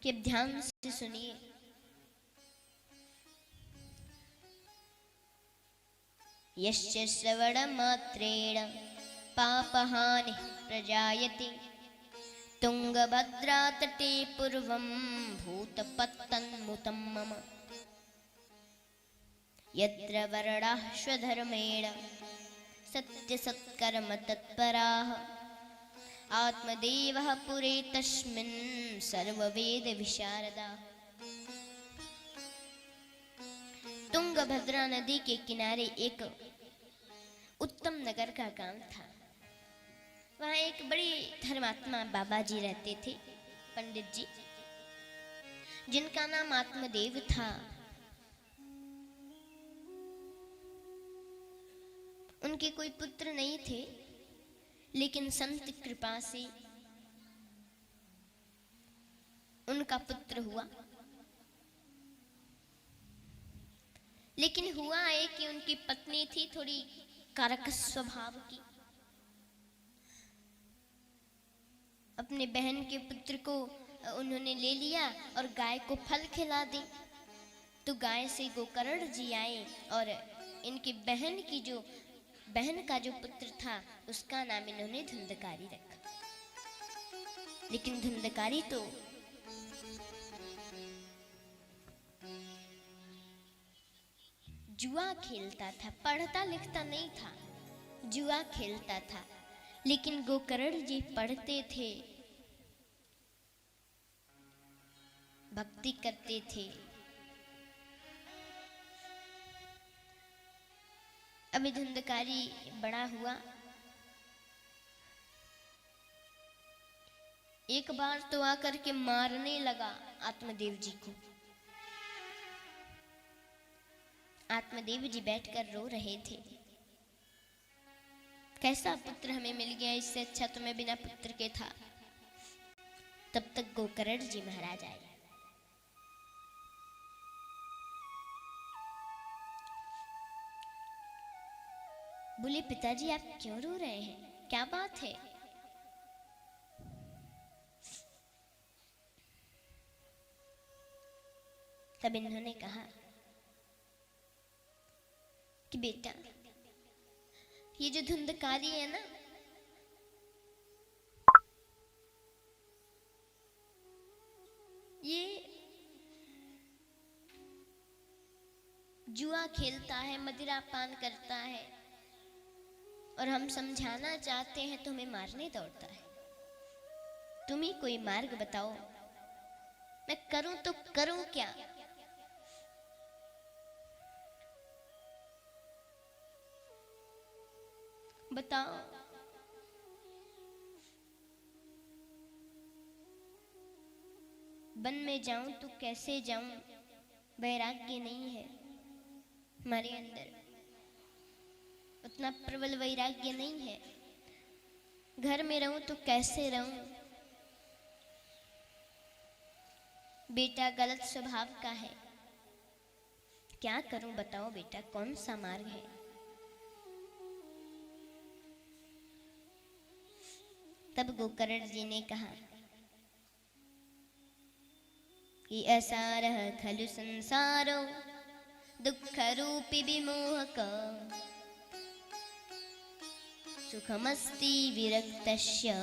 कि अब ध्यान से सुनिए। यश्च श्रवणमात्रेण पापहानिः प्रजायते तुंगभद्रातटे पूर्वं भूतपत्तन्मुतं मम यत्र वर्णाः स्वधर्मेण सत्यसत्कर्म तत्पराः आत्मदेवः पुरे तस्मिन् सर्ववेद विशारदा। तुंगभद्रा नदी के किनारे एक उत्तम नगर का गांव था। वहाँ एक बड़े धर्मात्मा बाबा जी रहते थे, पंडित जी, जिनका नाम आत्मदेव था। उनके कोई पुत्र नहीं थे, लेकिन संत कृपा से उनका पुत्र हुआ। लेकिन हुआ है कि उनकी पत्नी थी थोड़ी कारकस स्वभाव की। अपने बहन के पुत्र को उन्होंने ले लिया और गाय को फल खिला दी। तो गाय से गोकर्ण जी आए और इनकी बहन का जो पुत्र था उसका नाम इन्होंने धुंधकारी रखा। लेकिन धुंधकारी तो जुआ खेलता था, पढ़ता लिखता नहीं था, जुआ खेलता था। लेकिन गोकर्ण जी पढ़ते थे, भक्ति करते थे। अभी धुंधकारी बड़ा हुआ। एक बार तो आकर के मारने लगा आत्मदेव जी को। आत्मदेव जी बैठकर रो रहे थे। कैसा पुत्र हमें मिल गया, इससे अच्छा तो मैं बिना पुत्र के था। तब तक गोकर्ण जी महाराज आए। बोले, पिताजी आप क्यों रो रहे हैं, क्या बात है? तब इन्होंने कहा कि बेटा, ये जो धुंधकारी है ना, ये जुआ खेलता है, मदिरा पान करता है, और हम समझाना चाहते हैं तो हमें मारने दौड़ता है। तुम ही कोई मार्ग बताओ, मैं करूं तो करूं क्या? बताओ। वन में जाऊं तो कैसे जाऊं? वैराग्य नहीं है हमारे अंदर, उतना प्रबल वैराग्य नहीं है। घर में रहूं तो कैसे रहूं? बेटा गलत स्वभाव का है, क्या करूं बताओ बेटा, कौन सा मार्ग है? तब गोकर्ण जी ने कहा कि असारः खलु संसारो दुःख रूपी विमोहक सुखमस्ति विरक्तस्य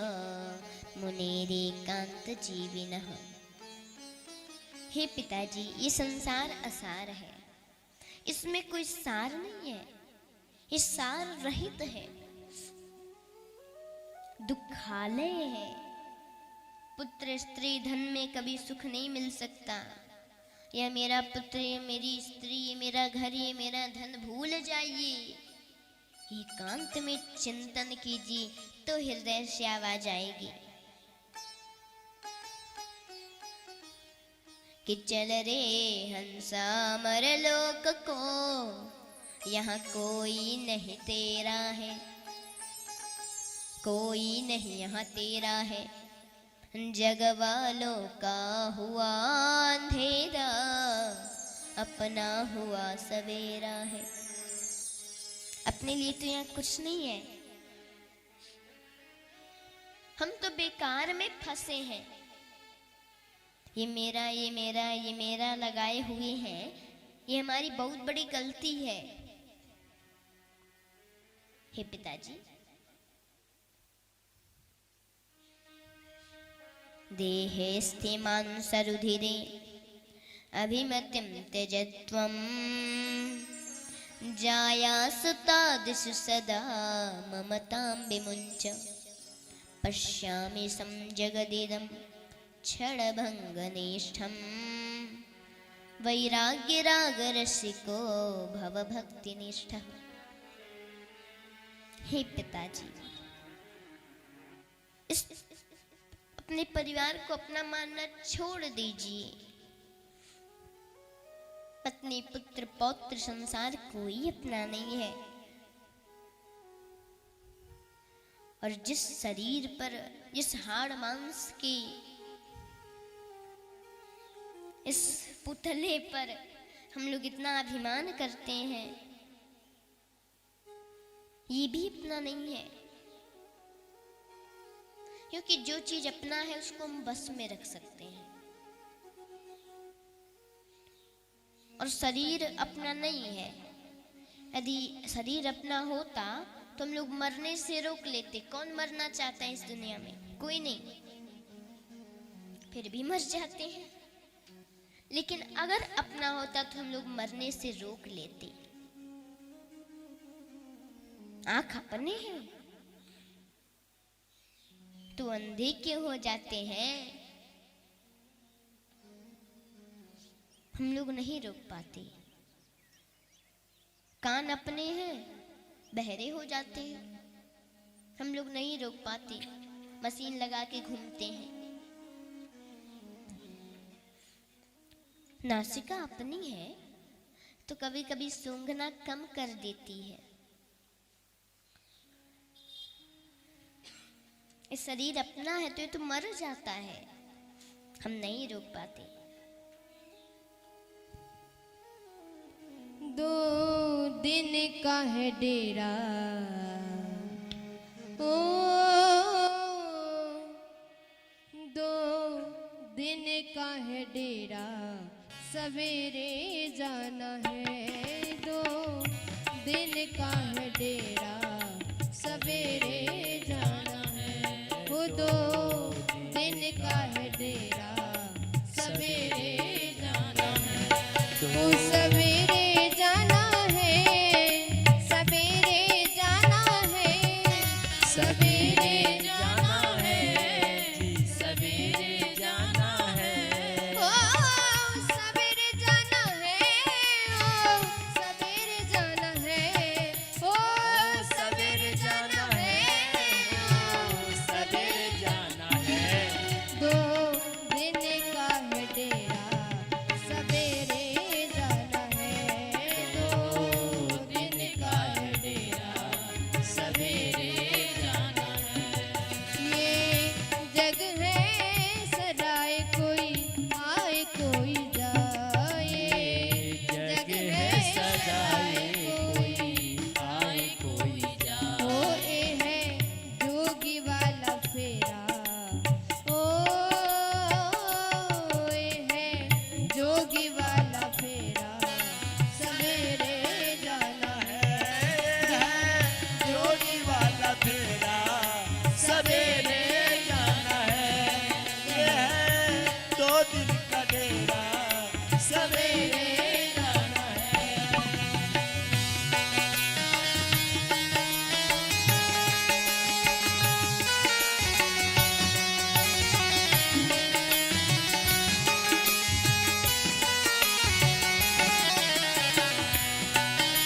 मुनेरेकांत जीविनः। हे पिताजी, ये संसार असार है, इसमें कोई सार नहीं है, ये सार रहित है, दुखालय है। पुत्र स्त्री धन में कभी सुख नहीं मिल सकता। यह मेरा पुत्र, ये मेरी स्त्री, ये मेरा घर, ये मेरा धन भूल जाइए। एकांत में चिंतन कीजिए तो हृदय से आवाज आएगी कि चल रे हंसा मर लोक को, यहाँ कोई नहीं तेरा है, कोई नहीं यहाँ तेरा है। जग वालों का हुआ अंधेरा, अपना हुआ सवेरा है। अपने लिए तो यहाँ कुछ नहीं है, हम तो बेकार में फंसे हैं। ये मेरा ये मेरा ये मेरा लगाए हुए हैं, ये हमारी बहुत बड़ी गलती है। हे पिताजी, देहेस्ते मांसरुधिरे अभिमतिं त्यजत्वम् जायासुतादिषु सदा ममतां विमुञ्च पश्यामि संजगदिदं क्षणभङ्गनिष्ठं वैराग्यरागरसिको भवभक्तिनिष्ठः। हे पिताजी, इस अपने परिवार को अपना मानना छोड़ दीजिए। पत्नी पुत्र पौत्र संसार कोई अपना नहीं है। और जिस शरीर पर, जिस हाड़ मांस के इस पुतले पर हम लोग इतना अभिमान करते हैं, ये भी अपना नहीं है। क्योंकि जो चीज अपना है उसको हम बस में रख सकते हैं, और शरीर अपना नहीं है। यदि शरीर अपना होता तो हम लोग मरने से रोक लेते। कौन मरना चाहता है इस दुनिया में? कोई नहीं, फिर भी मर जाते हैं। लेकिन अगर अपना होता तो हम लोग मरने से रोक लेते। आंख अपने हैं तो अंधे क्यों हो जाते हैं? हम लोग नहीं रोक पाते। कान अपने हैं, बहरे हो जाते हैं, हम लोग नहीं रोक पाते, मशीन लगा के घूमते हैं। नासिका अपनी है तो कभी कभी सूंघना कम कर देती है। इस शरीर अपना है तो ये तो मर जाता है, हम नहीं रोक पाते। दो दिन का है डेरा, ओ 2 दिन का है डेरा, सवेरे जाना है। 2 दिन का है डेरा, सवेरे जाना है। वो 2 दिन का है डेरा, सवेरे